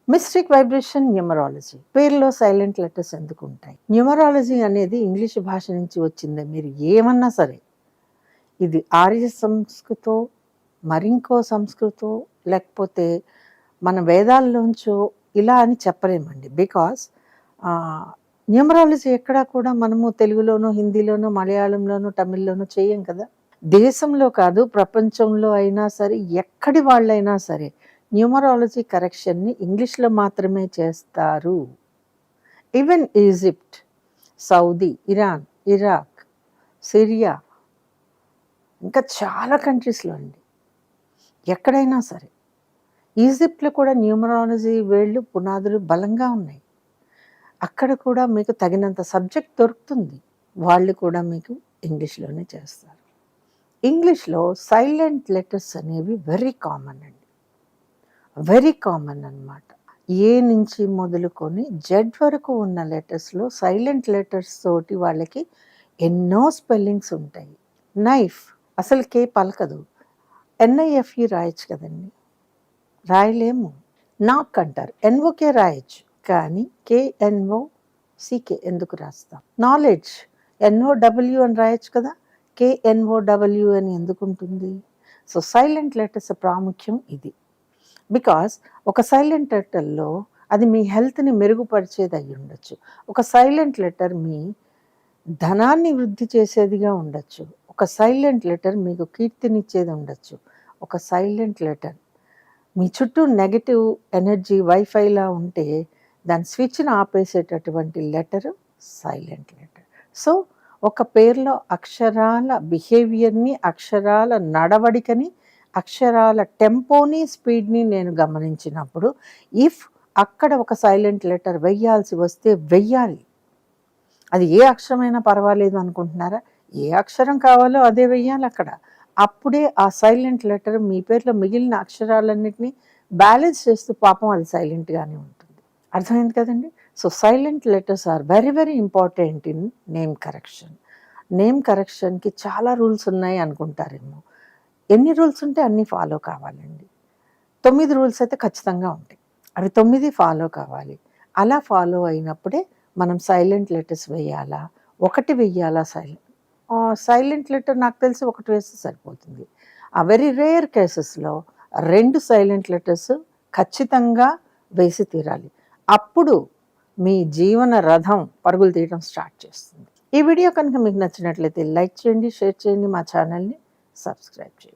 Mystic vibration numerology. పేరులో silent letters ఎందుకు ఉంటాయి? న్యూమరాలజీ అనేది ఇంగ్లీష్ భాష నుంచి వచ్చిందే, మీరు ఏమన్నా సరే ఇది ఆర్య సంస్కృతో మరింకో సంస్కృతో లేకపోతే మన వేదాల్లోంచో ఇలా అని చెప్పలేమండి. బికాస్ న్యూమరాలజీ ఎక్కడా కూడా మనము తెలుగులోనూ హిందీలోనూ మలయాళంలోనూ తమిళ్లోనూ చేయం కదా. దేశంలో కాదు ప్రపంచంలో అయినా సరే ఎక్కడి వాళ్ళైనా సరే న్యూమరాలజీ కరెక్షన్ని ఇంగ్లీష్లో మాత్రమే చేస్తారు. Even Egypt, Saudi, Iran, Iraq, Syria ఇంకా చాలా కంట్రీస్లో అండి, ఎక్కడైనా సరే. ఈజిప్ట్లో కూడా న్యూమరాలజీ వేళ్ళు పునాదులు బలంగా ఉన్నాయి. అక్కడ కూడా మీకు తగినంత సబ్జెక్ట్ దొరుకుతుంది. వాళ్ళు కూడా మీకు ఇంగ్లీష్లోనే చేస్తారు. ఇంగ్లీష్లో సైలెంట్ లెటర్స్ అనేవి వెరీ కామన్ అండి, వెరీ కామన్ అన్నమాట. ఏ నుంచి మొదలుకొని జెడ్ వరకు ఉన్న లెటర్స్లో సైలెంట్ లెటర్స్ తోటి వాళ్ళకి ఎన్నో స్పెల్లింగ్స్ ఉంటాయి. నైఫ్ అసలు కే పలకదు, ఎన్ఐఎఫ్ఈ రాయొచ్చు కదండి, రాయలేము. నాక్ అంటారు, ఎన్ఓకే రాయొచ్చు, కానీ కేఎన్ఓ సికే ఎందుకు రాస్తాం? నాలెడ్జ్ ఎన్ఓడబ్ల్యూ అని రాయొచ్చు కదా, కేఎన్ఓడబ్ల్యూ అని ఎందుకు ఉంటుంది? సో సైలెంట్ లెటర్స్ ప్రాముఖ్యం ఇది. బికాస్ ఒక సైలెంట్ లెటర్లో అది మీ హెల్త్ని మెరుగుపరిచేది అయి ఉండొచ్చు. ఒక సైలెంట్ లెటర్ మీ ధనాన్ని వృద్ధి చేసేదిగా ఉండొచ్చు. ఒక సైలెంట్ లెటర్ మీకు కీర్తినిచ్చేది ఉండొచ్చు. ఒక సైలెంట్ లెటర్ మీ చుట్టూ నెగటివ్ ఎనర్జీ వైఫైలా ఉంటే దాని స్విచ్ను ఆపేసేటటువంటి లెటర్ సైలెంట్ లెటర్. సో ఒక పేరులో అక్షరాల బిహేవియర్ని, అక్షరాల నడవడికని, అక్షరాల టెంపోని, స్పీడ్ని నేను గమనించినప్పుడు ఇఫ్ అక్కడ ఒక సైలెంట్ లెటర్ వెయ్యాల్సి వస్తే వెయ్యాలి. అది ఏ అక్షరమైనా పర్వాలేదు అనుకుంటున్నారా? ఏ అక్షరం కావాలో అదే వెయ్యాలి అక్కడ. అప్పుడే ఆ సైలెంట్ లెటర్ మీ పేరులో మిగిలిన అక్షరాలన్నింటినీ బ్యాలెన్స్ చేస్తూ పాపం అది సైలెంట్గానే ఉంటుంది. అర్థమైంది కదండి. So silent letters are very very important in name correction. Name కరెక్షన్కి చాలా రూల్స్ ఉన్నాయి అనుకుంటారేమో. ఎన్ని రూల్స్ ఉంటే అన్నీ ఫాలో కావాలండి. 9 రూల్స్ అయితే ఖచ్చితంగా ఉంటాయి, అవి 9 ఫాలో కావాలి. అలా ఫాలో అయినప్పుడే మనం సైలెంట్ లెటర్స్ వేయాలా, ఒకటి వెయ్యాలా? సైలెంట్ లెటర్ నాకు తెలిసి ఒకటి వేస్తే సరిపోతుంది. ఆ వెరీ రేర్ కేసెస్లో 2 సైలెంట్ లెటర్స్ ఖచ్చితంగా వేసి తీరాలి. అప్పుడు మీ జీవన రథం పరుగులు తీయడం స్టార్ట్ చేస్తుంది. ఈ వీడియో కనుక మీకు నచ్చినట్లయితే లైక్ చేయండి, షేర్ చేయండి, మా ఛానల్ని సబ్స్క్రైబ్ చేయండి.